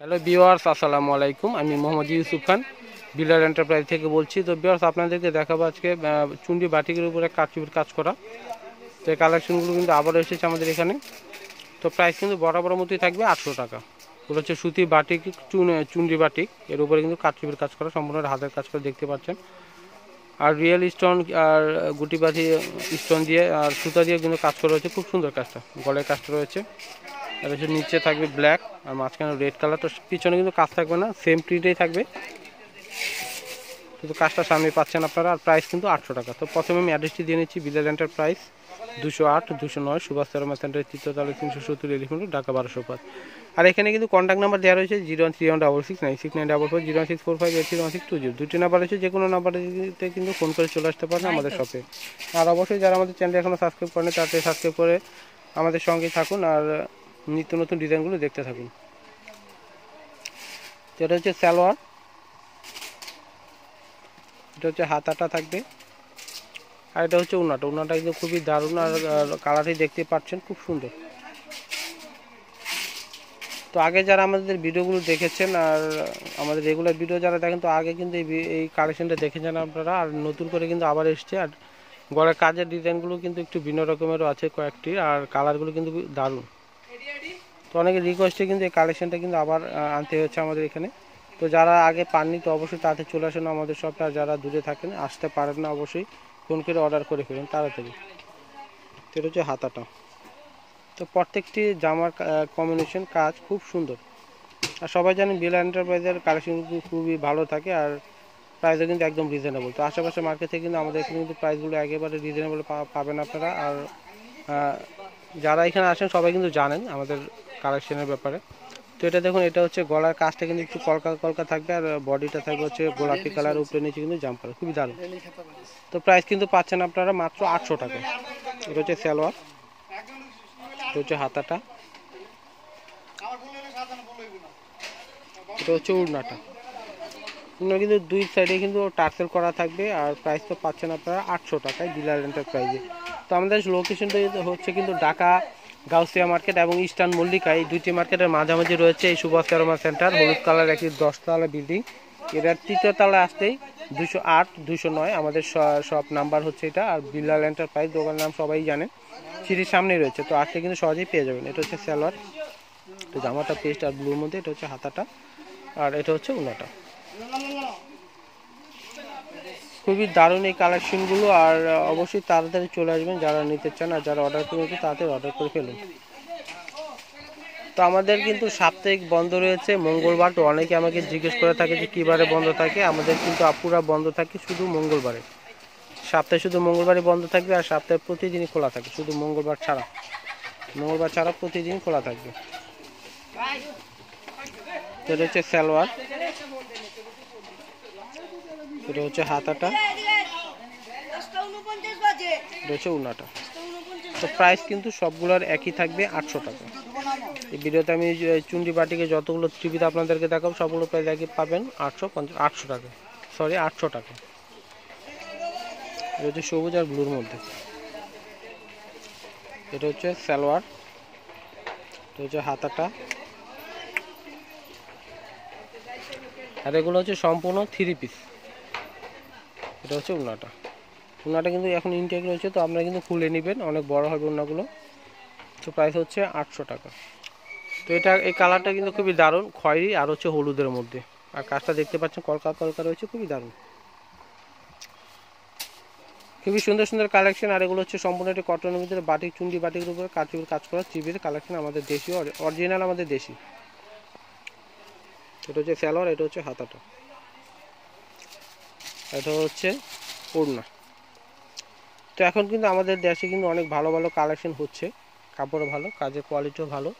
Hello viewers, আসসালামু আলাইকুম। আমি মোহাম্মদ ইউসুফ খান, বিল্ডার এন্টারপ্রাইজ থেকে বলছি। তো ভিউয়ার্স, আপনাদেরকে দেখাবো আজকে চুন্ডি বাটিকের উপরে কারচুপির কাজ করা। তো এই কালেকশনগুলো কিন্তু আবারও এসেছে আমাদের এখানে। তো প্রাইস কিন্তু বরাবর মতোই থাকবে 800 টাকা। এগুলো হচ্ছে সুতি বাটিক, চুন্ডি বাটিক, এর উপরে কিন্তু কারচুপির কাজ করা, সম্পূর্ণ হাতের কাজ করে দেখতে পাচ্ছেন। আর রিয়েল স্টোন আর গুটি বাটি স্টোন দিয়ে আর সুতা দিয়ে কিন্তু কাজ করা হয়েছে, খুব সুন্দর কাজটা। গলায় কাজটা রয়েছে, আর হচ্ছে নিচে থাকবে ব্ল্যাক আর মাঝখানে রেড কালার। তো পিছনে কিন্তু কাজ থাকবে না, সেম প্রিন্টেই থাকবে, কিন্তু কাজটা সামনে পাচ্ছেন আপনারা। আর প্রাইস কিন্তু 800 টাকা। তো প্রথমে আমি অ্যাড্রেসটি দিয়ে নিচ্ছি, বিল্ডার এন্টারপ্রাইজ 208 209 সুভাষ তেরমা সেন্টার, তৃতীয়তলা, 370 এলিফেন্ট, ঢাকা 1205। আর এখানে কিন্তু কন্ট্যাক্ট নাম্বার দেওয়া রয়েছে 01316969440, 01645831620। দুটি নাম্বার রয়েছে, যে কোনো নাম্বারটিতে কিন্তু ফোন করে চলে আসতে পারেন আমাদের শপে। আর অবশ্যই যারা আমাদের চ্যানেল এখনও সাবস্ক্রাইব করেন, তাড়াতাড়ি সাবস্ক্রাইব করে আমাদের সঙ্গেই থাকুন আর নিত্য নতুন ডিজাইনগুলো দেখতে থাকুন। এটা হচ্ছে সালোয়ার, এটা হচ্ছে হাতাটা থাকবে, আর এটা হচ্ছে উন্নাটা। উন্নাটা কিন্তু খুবই দারুণ, আর কালারটি দেখতে পাচ্ছেন খুব সুন্দর। তো আগে যারা আমাদের ভিডিওগুলো দেখেছেন আর আমাদের রেগুলার ভিডিও যারা দেখেন, তো আগে কিন্তু এই কালেকশনটা দেখেছেন আপনারা। আর নতুন করে কিন্তু আবার এসছে, আর গলার কাজের ডিজাইনগুলো কিন্তু একটু ভিন্ন রকমেরও আছে কয়েকটি, আর কালারগুলো কিন্তু দারুণ। তো অনেকের রিকোয়েস্টে কিন্তু এই কালেকশনটা কিন্তু আবার আনতে হচ্ছে আমাদের এখানে। তো যারা আগে পাননি, তো অবশ্যই তাড়াতাড়ি চলে আসুন আমাদের শপে। আর যারা দূরে থাকেন, আসতে পারেন না, অবশ্যই ফোন করে অর্ডার করে ফেলুন তাড়াতাড়ি। তো এটা হচ্ছে হাতাটা। তো প্রত্যেকটি জামার কম্বিনেশন কাজ খুব সুন্দর। আর সবাই জানেন বিল্ডার এন্টারপ্রাইজের কালেকশন খুবই ভালো থাকে, আর প্রাইসও কিন্তু একদম রিজনেবল। তো আশেপাশে মার্কেট থেকে কিন্তু আমাদের এখানে কিন্তু প্রাইসগুলো একেবারে রিজনেবল পাবেন আপনারা। আর যারা এখানে আসেন সবাই কিন্তু জানেন আমাদের কালেকশনের ব্যাপারে। তো এটা দেখুন, এটা হচ্ছে গলার কাজটা কিন্তু একটু কলকা কলকা থাকবে, আর বডিটা থাকবে হচ্ছে গোলাপি কালার, উপরে নিচে কিন্তু জাম্প করে, খুবই দারুণ। তো প্রাইস কিন্তু পাচ্ছেন আপনারা মাত্র 800 টাকা। এটা হচ্ছে সালোয়ার, এটা হচ্ছে হাতাটা, এটা হচ্ছে উড়নাটা। উড়না কিন্তু দুই সাইডে কিন্তু টার্সেল করা থাকবে। আর প্রাইস তো পাচ্ছেন আপনারা 800 টাকায় বিল্ডার এন্টারপ্রাইজে। তো আমাদের লোকেশনটা হচ্ছে কিন্তু ঢাকা গাউসিয়া মার্কেট এবং ইস্টার্ন মল্লিকা, এই দুইটি মার্কেটের মাঝামাঝি রয়েছে এই সুভাষ তেরমা সেন্টার। হলুদ কালার একটি 10তলা বিল্ডিং, এটার তৃতীয় তলা আসতেই 208 209 আমাদের সব নাম্বার হচ্ছে এটা। আর বিল্ডার এন্টারপ্রাইজ দোকানের নাম সবাই জানেন, সিঁড়ির সামনেই রয়েছে। তো আসলে কিন্তু সহজেই পেয়ে যাবেন। এটা হচ্ছে সালোয়ার, তো জামাটা পেস্ট আর ব্লুর মধ্যে, এটা হচ্ছে হাতাটা, আর এটা হচ্ছে উনাটা। খুবই দারুণ এই কালেকশনগুলো। আর অবশ্যই তাড়াতাড়ি চলে আসবেন যারা নিতে চান, আর যারা অর্ডার করবেন তাড়াতাড়ি অর্ডার করে ফেলুন। তো আমাদের কিন্তু সাপ্তাহিক বন্ধ রয়েছে মঙ্গলবার। তো অনেকে আমাকে জিজ্ঞেস করে থাকে যে কী বারে বন্ধ থাকে। আমাদের কিন্তু পুরা বন্ধ থাকে শুধু মঙ্গলবারে। সপ্তাহে শুধু মঙ্গলবারই বন্ধ থাকবে, আর সপ্তাহে প্রতিদিনই খোলা থাকে, শুধু মঙ্গলবার ছাড়া। মঙ্গলবার ছাড়া প্রতিদিন খোলা থাকবে। এটা হচ্ছে সালোয়ার, এটা হচ্ছে হাতাটা, এটা হচ্ছে উনাটা। তো প্রাইস কিন্তু সবগুলোর একই থাকবে 800 টাকা। এই ভিডিওতে আমি চুন্ডি বাটিকে যতগুলো টিভিতে আপনাদেরকে দেখাবো সবগুলো প্রাইস একই পাবেন 800 টাকা, সরি 800 টাকা। এটা হচ্ছে সবুজ আর ব্লুর মধ্যে। এটা হচ্ছে সালোয়ার, এটা হচ্ছে হাতাটা, আর এগুলো হচ্ছে সম্পূর্ণ 3 পিস। এটা হচ্ছে উনাটা। উনাটা কিন্তু এখন ইনটেক রয়েছে, তো আপনারা কিন্তু খুলে নেবেন, অনেক বড় হবে উনাগুলো। তো প্রাইস হচ্ছে 800 টাকা। তো এটা এই কালারটা কিন্তু খুবই দারুণ, খয়েরি আর হচ্ছে হলুদের মধ্যে। আর কাজটা দেখতে পাচ্ছেন কলকা কলকা রয়েছে, খুবই দারুণ, খুবই সুন্দর সুন্দর কালেকশন। আর এগুলো হচ্ছে সম্পূর্ণ একটি কটনের ভিতরে বাটিক, চুন্ডি বাটিকের উপরে কারচুপির কাজ করা চিবির কালেকশন, আমাদের দেশীয় অরিজিনাল, আমাদের দেশি। এটা হচ্ছে সালোয়ার, এটা হচ্ছে হাতাটা, এটা হচ্ছে ওড়না। তো এখন কিন্তু আমাদের দেশে কিন্তু অনেক ভালো ভালো কালেকশন হচ্ছে, কাপড়ও ভালো, কাজের কোয়ালিটিও ভালো।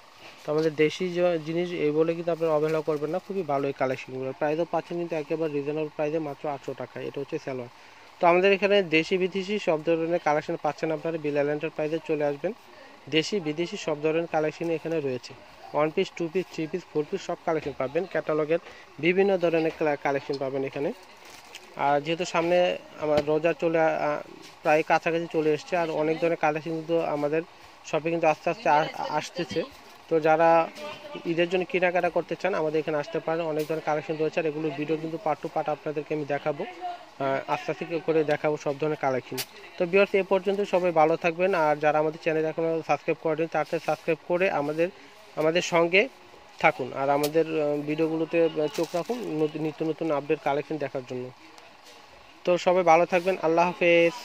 তো আমাদের দেশি জিনিস এই বলে কিন্তু আপনারা অবহেলা করবেন না, খুবই ভালো এই কালেকশনগুলো। প্রাইসও পাচ্ছেন কিন্তু একেবারে রিজনেবল প্রাইসে, মাত্র 800 টাকায়। এটা হচ্ছে সালোয়ার। তো আমাদের এখানে দেশি বিদেশি সব ধরনের কালেকশন পাচ্ছেন আপনারা। বিল্ডার এন্টারপ্রাইজে চলে আসবেন, দেশি বিদেশি সব ধরনের কালেকশন এখানে রয়েছে। 1 পিস, 2 পিস, 3 পিস, 4 পিস সব কালেকশন পাবেন। ক্যাটালগের বিভিন্ন ধরনের কালেকশন পাবেন এখানে। আর যেহেতু সামনে আমার রোজা প্রায় কাছাকাছি চলে এসছে, আর অনেক ধরনের কালেকশন কিন্তু আমাদের শপে কিন্তু আস্তে আস্তে আসতেছে। তো তো যারা ঈদের জন্য কেনাকাটা করতে চান আমাদের এখানে আসতে পারেন, অনেক ধরনের কালেকশন রয়েছে। আর এগুলোর ভিডিও কিন্তু পার্ট টু পার্ট আপনাদেরকে আমি দেখাবো, আস্তে আস্তে করে দেখাবো সব ধরনের কালেকশন। তো ভিউয়ার্স, এ পর্যন্ত সবাই ভালো থাকবেন। আর যারা আমাদের চ্যানেল এখনো সাবস্ক্রাইব করেন তাড়াতাড়ি সাবস্ক্রাইব করে আমাদের সঙ্গে থাকুন, আর আমাদের ভিডিওগুলোতে চোখ রাখুন নিত্য নতুন আপডেট কালেকশন দেখার জন্য। তো সবাই ভালো থাকবেন, আল্লাহ হাফেজ।